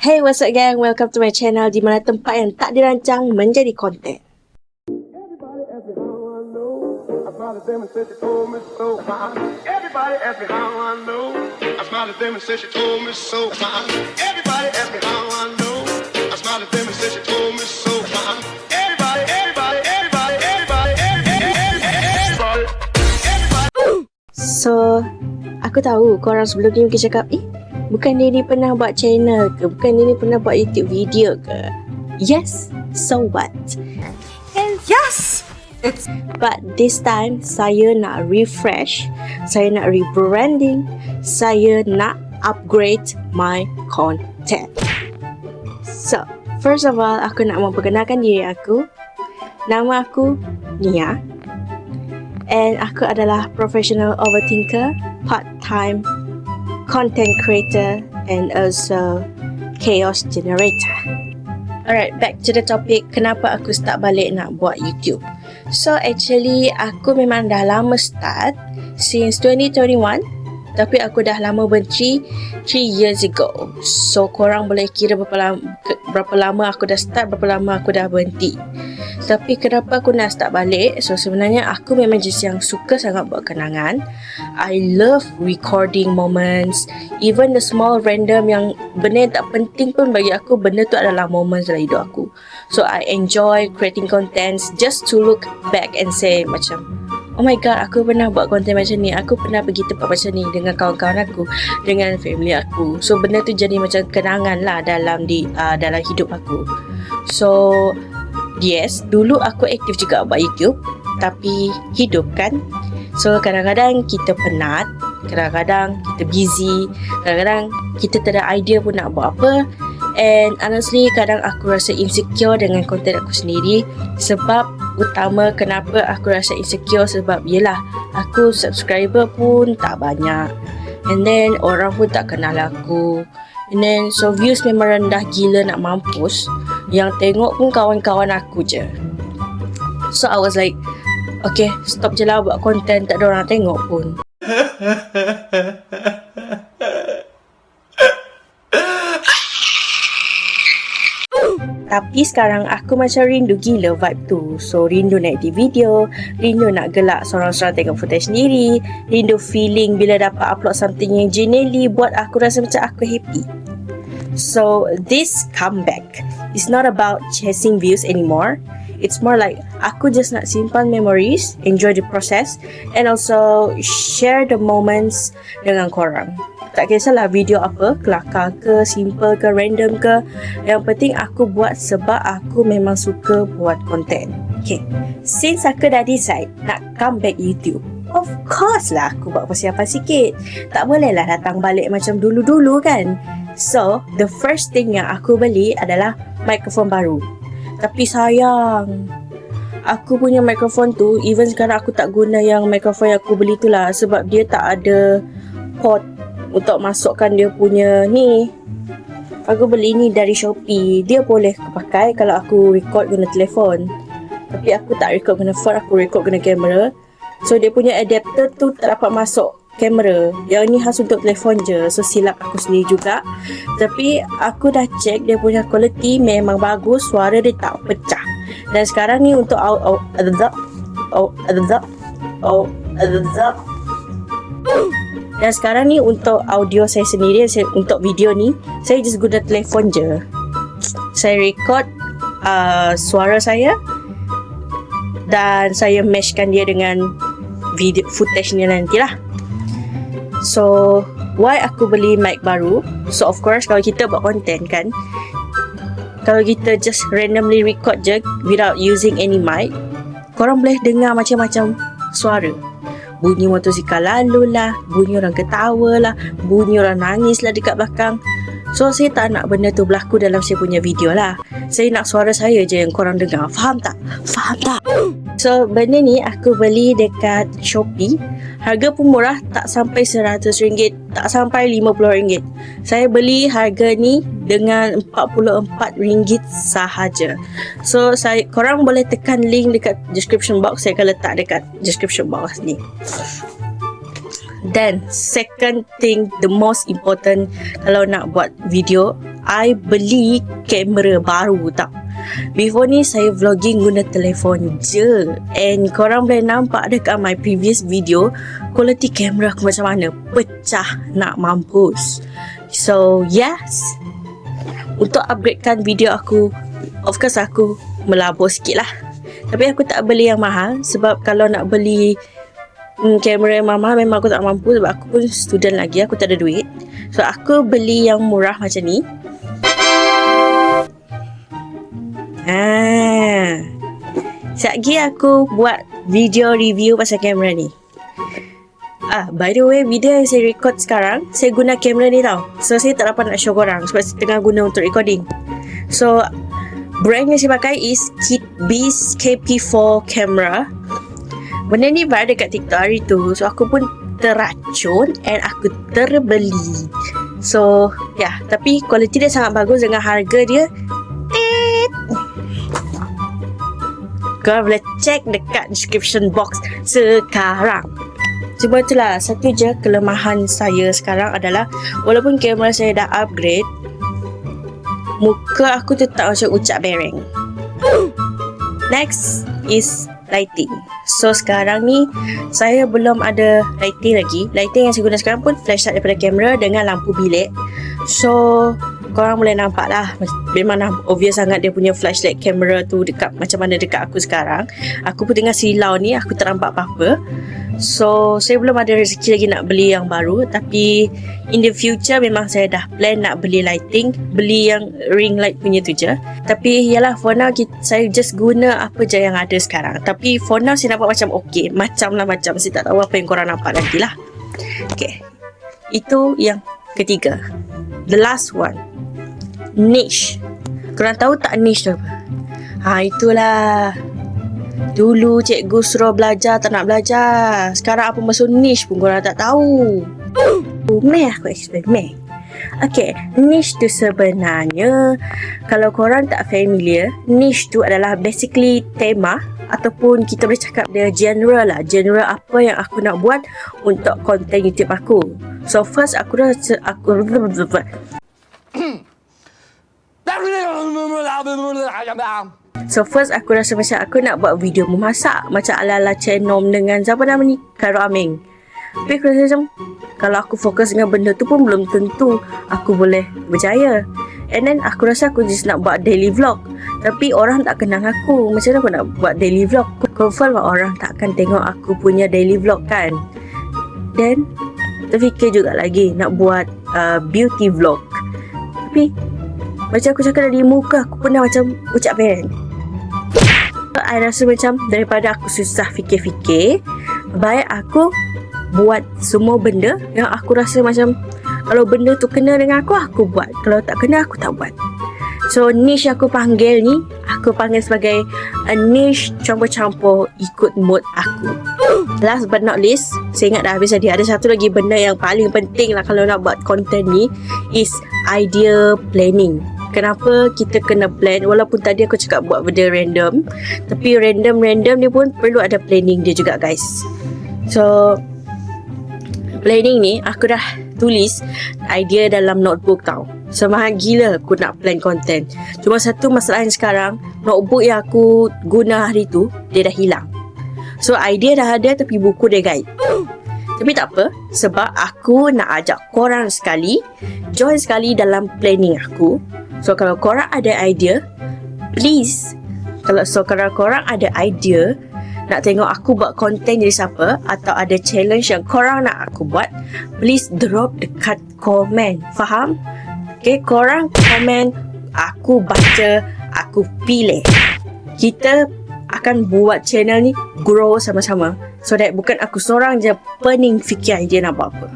Hey, what's up gang? Welcome to my channel di mana tempat yang tak dirancang menjadi konten. Everybody ask me how I know. I smiled at them and said she told me so. Everybody ask me how I know. I smiled at them and said she told me so. Everybody ask me how I know. I smiled at them and said she told me so. Everybody. So, aku tahu korang sebelum ni mungkin cakap, bukan dia ni pernah buat channel ke? Bukan dia ni pernah buat YouTube video ke? Yes, so what? And yes, But this time, saya nak refresh, saya nak rebranding, saya nak upgrade my content. So, first of all, aku nak memperkenalkan diri aku. Nama aku Nia. And aku adalah professional overthinker, part-time content creator, and also chaos generator. Alright, back to the topic. Kenapa aku start balik nak buat YouTube? So actually, aku memang dah lama start since 2021. Tapi aku dah lama berhenti 3 years ago. So korang boleh kira berapa lama aku dah start, berapa lama aku dah berhenti. Tapi kenapa aku nak start balik? So sebenarnya aku memang just yang suka sangat buat kenangan. I love recording moments, even the small random yang benda yang tak penting pun bagi aku, benda tu adalah moments dalam hidup aku. So I enjoy creating contents just to look back and say macam, oh my god, aku pernah buat konten macam ni, aku pernah pergi tempat macam ni dengan kawan-kawan aku, dengan family aku. So benda tu jadi macam kenangan lah dalam hidup aku. So yes, dulu aku aktif juga buat YouTube, tapi hidup kan. So kadang-kadang kita penat, kadang-kadang kita busy, kadang-kadang kita tak ada idea pun nak buat apa. And honestly, kadang aku rasa insecure dengan konten aku sendiri. Sebab utama kenapa aku rasa insecure, sebab yelah, aku subscriber pun tak banyak, and then orang pun tak kenal aku, and then so views memang rendah gila nak mampus. Yang tengok pun kawan-kawan aku je. So I was like, okay, stop je lah buat konten, tak ada orang tengok pun. Tapi sekarang aku macam rindu gila vibe tu. So rindu nak edit video, rindu nak gelak sorang-sorang tengok footage sendiri, rindu feeling bila dapat upload something yang genuinely buat aku rasa macam aku happy. So this comeback is not about chasing views anymore. It's more like aku just nak simpan memories, enjoy the process, and also share the moments dengan korang. Tak kisahlah video apa, kelakar ke, simple ke, random ke. Yang penting aku buat sebab aku memang suka buat konten. Okay, since aku dah decide nak come back YouTube, of course lah aku buat persiapan sikit. Tak boleh lah datang balik macam dulu-dulu kan. So, the first thing yang aku beli adalah mikrofon baru. Tapi sayang, aku punya mikrofon tu, even sekarang aku tak guna yang mikrofon yang aku beli tu lah. Sebab dia tak ada port untuk masukkan dia punya ni. Aku beli ni dari Shopee. Dia boleh pakai kalau aku record guna telefon. Tapi aku tak record guna phone, aku record guna kamera. So dia punya adapter tu tak dapat masuk kamera. Yang ni khas untuk telefon je. So silap aku sendiri juga. Tapi aku dah check dia punya quality memang bagus. Suara dia tak pecah. Dan sekarang ni untuk Dan sekarang ni untuk audio saya sendiri, untuk video ni, saya just guna telefon je. Saya record suara saya dan saya meshkan dia dengan video footage ni nantilah. So, why aku beli mic baru? So, of course, kalau kita buat content kan, kalau kita just randomly record je without using any mic, korang boleh dengar macam-macam suara. Bunyi motosikal lalu lah, bunyi orang ketawa lah, bunyi orang nangis lah dekat belakang. So saya tak nak benda tu berlaku dalam saya punya video lah. Saya nak suara saya je yang korang dengar. Faham tak? Faham tak? So benda ni aku beli dekat Shopee. Harga pun murah, tak sampai RM100, tak sampai RM50. Saya beli harga ni dengan RM44 sahaja. So korang boleh tekan link dekat description box. Saya akan letak dekat description box ni. Then second thing, the most important kalau nak buat video, I beli kamera baru tau. Before ni saya vlogging guna telefon je, and korang boleh nampak dekat my previous video quality kamera aku macam mana, pecah nak mampus. So yes, untuk upgradekan video aku, of course aku melabur sikit lah. Tapi aku tak beli yang mahal, sebab kalau nak beli kamera yang mahal memang aku tak mampu, sebab aku pun student lagi, aku tak ada duit. So aku beli yang murah macam ni. Sekejap lagi aku buat video review pasal kamera ni. By the way, video yang saya record sekarang, saya guna kamera ni tau. So saya tak dapat nak show korang sebab saya tengah guna untuk recording. So brand yang saya pakai is KitBeast KP4 camera. Benda ni viral dekat TikTok hari tu, so aku pun terracun and aku terbeli. So tapi kualiti dia sangat bagus dengan harga dia. Korang boleh check dekat description box sekarang. Cuma itulah, satu je kelemahan saya sekarang adalah walaupun kamera saya dah upgrade, muka aku tetap macam ucap bereng. Next is lighting. So sekarang ni saya belum ada lighting lagi. Lighting yang saya guna sekarang pun flashlight daripada kamera dengan lampu bilik. So korang boleh nampak lah, memang obvious sangat dia punya flashlight kamera tu dekat macam mana dekat aku sekarang. Aku pun tengah silau ni, aku tak nampak apa-apa. So saya belum ada rezeki lagi nak beli yang baru, tapi in the future memang saya dah plan nak beli lighting, beli yang ring light punya tu je. Tapi yalah, for now saya just guna apa je yang ada sekarang. Tapi for now saya nampak macam okay, macam saya tak tahu apa yang korang nampak nanti lah. Okay, itu yang ketiga. The last one, niche. Korang tahu tak niche tu apa? Itulah, dulu cikgu suruh belajar tak nak belajar. Sekarang apa maksud niche pun korang tak tahu. Meh aku explain meh. Okay, niche tu sebenarnya, kalau korang tak familiar, niche tu adalah basically tema, ataupun kita boleh cakap dia genre lah. Genre apa yang aku nak buat untuk konten YouTube aku. So first aku rasa macam aku nak buat video memasak macam ala-ala Chenom dengan siapa nama ni, Khairul Aming. Tapi aku rasa macam kalau aku fokus dengan benda tu pun belum tentu aku boleh berjaya. And then aku rasa aku just nak buat daily vlog, tapi orang tak kenal aku. Macam mana aku nak buat daily vlog? Confirm orang tak akan tengok aku punya daily vlog kan. Then terfikir juga lagi nak buat beauty vlog, tapi macam aku cakap tadi, muka aku pun dah macam ucap bereng. I rasa macam daripada aku susah fikir-fikir, baik aku buat semua benda yang aku rasa macam kalau benda tu kena dengan aku buat. Kalau tak kena, aku tak buat. So niche aku panggil ni, aku panggil sebagai a niche campur-campur ikut mood aku. Last but not least, saya ingat dah habis tadi, ada satu lagi benda yang paling penting lah kalau nak buat konten ni, is idea planning. Kenapa kita kena plan? Walaupun tadi aku cakap buat benda random, tapi random ni pun perlu ada planning dia juga guys. So planning ni aku dah tulis idea dalam notebook tau. Semangat gila aku nak plan konten. Cuma satu masalah yang sekarang, notebook yang aku guna hari tu dia dah hilang. So idea dah ada tapi buku dia guide. Tapi tak apa, sebab aku nak ajak korang sekali join sekali dalam planning aku. So kalau korang ada idea, please, kalau korang ada idea nak tengok aku buat konten jadi siapa, atau ada challenge yang korang nak aku buat, please drop dekat komen. Faham? Okay, korang komen, aku baca, aku pilih. Kita akan buat channel ni grow sama-sama, so that bukan aku seorang je pening fikir idea nak buat apa.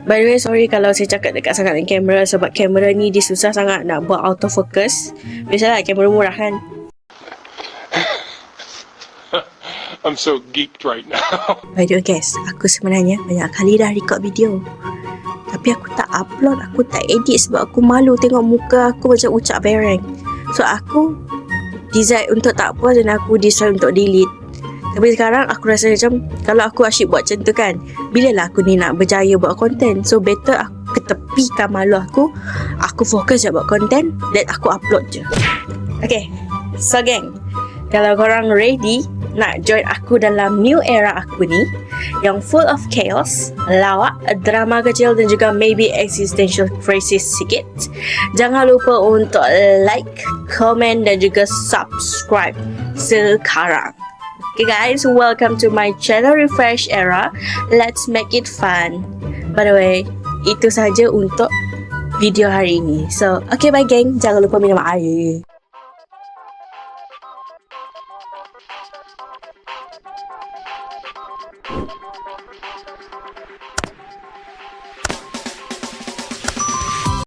By the way, sorry kalau saya cakap dekat sangat dengan kamera, sebab kamera ni dia susah sangat nak buat autofocus. Biasalah kamera murah kan. I'm so geeked right now. By the way guys, aku sebenarnya banyak kali dah record video, tapi aku tak upload, aku tak edit sebab aku malu tengok muka aku macam ucap bereng. So aku decide untuk tak post dan aku decide untuk delete. Tapi sekarang aku rasa macam kalau aku asyik buat macam tu kan, bilalah aku ni nak berjaya buat konten. So better aku ketepikan malu aku fokus je buat konten, dan aku upload je. Okay, so gang, kalau korang ready nak join aku dalam new era aku ni yang full of chaos, lawak, drama kecil dan juga maybe existential crisis sikit, jangan lupa untuk like, comment dan juga subscribe sekarang. Okay guys, welcome to my channel Refresh Era. Let's make it fun. By the way, itu saja untuk video hari ini. So, okay bye gang. Jangan lupa minum air.